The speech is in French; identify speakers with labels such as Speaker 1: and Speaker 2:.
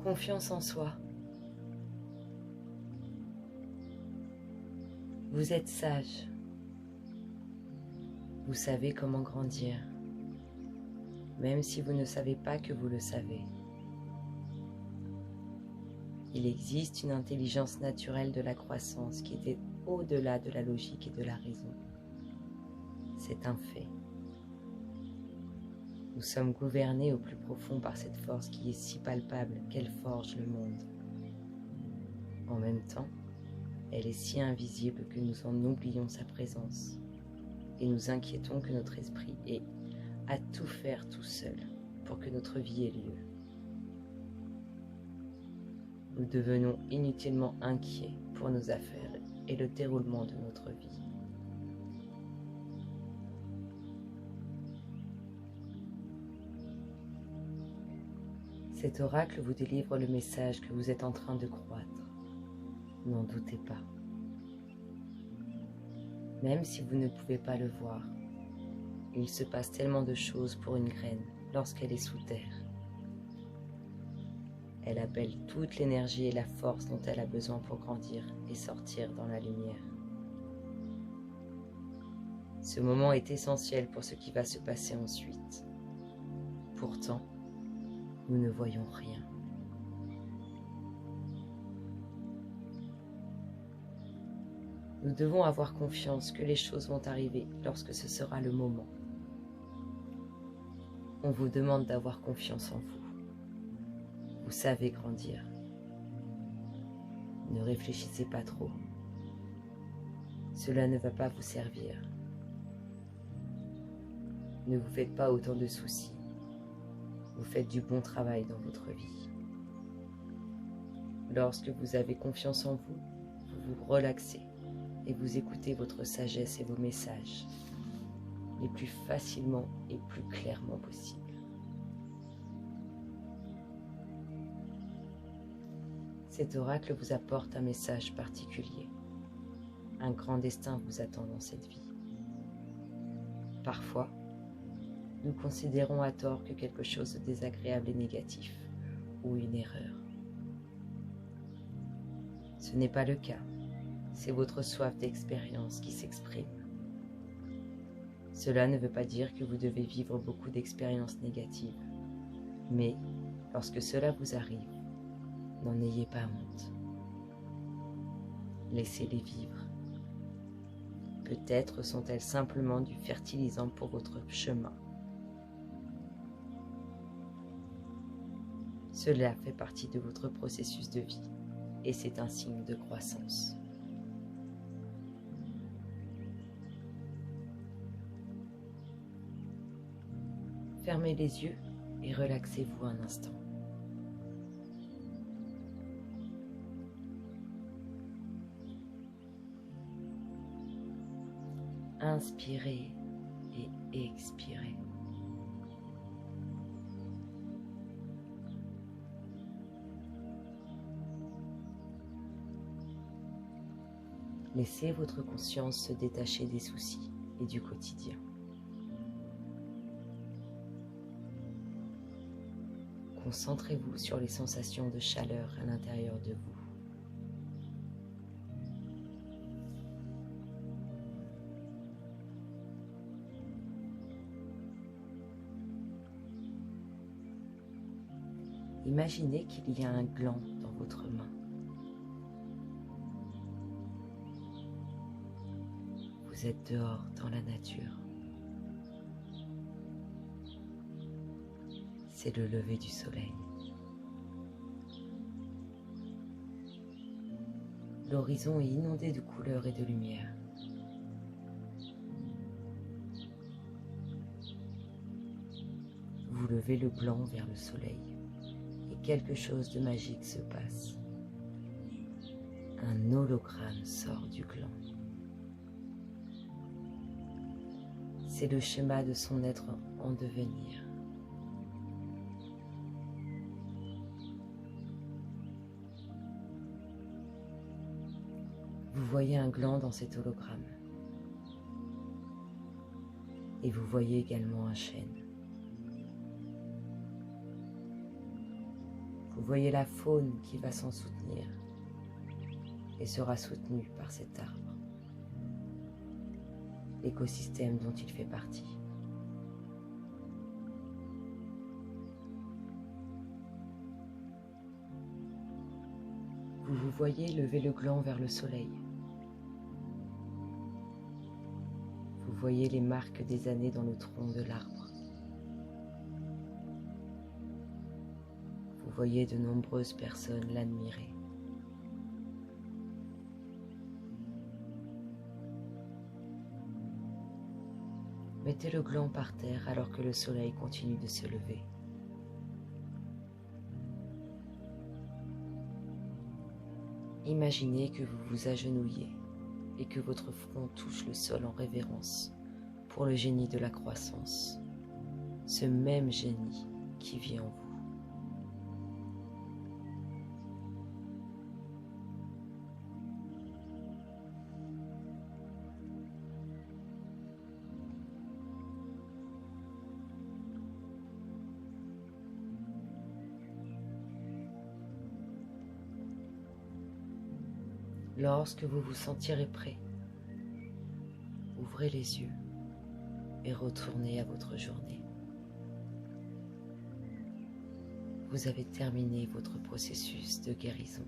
Speaker 1: Confiance en soi. Vous êtes sage. Vous savez comment grandir, même si vous ne savez pas que vous le savez. Il existe une intelligence naturelle de la croissance qui est au-delà de la logique et de la raison. C'est un fait. Nous sommes gouvernés au plus profond par cette force qui est si palpable qu'elle forge le monde. En même temps, elle est si invisible que nous en oublions sa présence et nous inquiétons que notre esprit ait à tout faire tout seul pour que notre vie ait lieu. Nous devenons inutilement inquiets pour nos affaires et le déroulement de notre vie. Cet oracle vous délivre le message que vous êtes en train de croître. N'en doutez pas. Même si vous ne pouvez pas le voir, il se passe tellement de choses pour une graine lorsqu'elle est sous terre. Elle appelle toute l'énergie et la force dont elle a besoin pour grandir et sortir dans la lumière. Ce moment est essentiel pour ce qui va se passer ensuite. Pourtant, nous ne voyons rien. Nous devons avoir confiance que les choses vont arriver lorsque ce sera le moment. On vous demande d'avoir confiance en vous. Vous savez grandir. Ne réfléchissez pas trop. Cela ne va pas vous servir. Ne vous faites pas autant de soucis. Vous faites du bon travail dans votre vie. Lorsque vous avez confiance en vous, vous vous relaxez et vous écoutez votre sagesse et vos messages les plus facilement et plus clairement possible. Cet oracle vous apporte un message particulier. Un grand destin vous attend dans cette vie. Parfois, nous considérons à tort que quelque chose de désagréable est négatif ou une erreur. Ce n'est pas le cas, c'est votre soif d'expérience qui s'exprime. Cela ne veut pas dire que vous devez vivre beaucoup d'expériences négatives, mais lorsque cela vous arrive, n'en ayez pas honte. Laissez-les vivre. Peut-être sont-elles simplement du fertilisant pour votre chemin. Cela fait partie de votre processus de vie et c'est un signe de croissance. Fermez les yeux et relaxez-vous un instant. Inspirez et expirez. Laissez votre conscience se détacher des soucis et du quotidien. Concentrez-vous sur les sensations de chaleur à l'intérieur de vous. Imaginez qu'il y a un gland dans votre main. Vous êtes dehors dans la nature. C'est le lever du soleil. L'horizon est inondé de couleurs et de lumière. Vous levez le gland vers le soleil et quelque chose de magique se passe. Un hologramme sort du gland. C'est le schéma de son être en devenir. Vous voyez un gland dans cet hologramme. Et vous voyez également un chêne. Vous Vous voyez la faune qui va s'en soutenir et sera soutenue par cet arbre, l'écosystème dont il fait partie. Vous vous voyez lever le gland vers le soleil. Vous voyez les marques des années dans le tronc de l'arbre. Vous voyez de nombreuses personnes l'admirer. Mettez le gland par terre alors que le soleil continue de se lever. Imaginez que vous vous agenouillez et que votre front touche le sol en révérence pour le génie de la croissance, ce même génie qui vit en vous. Lorsque vous vous sentirez prêt, ouvrez les yeux et retournez à votre journée. Vous avez terminé votre processus de guérison.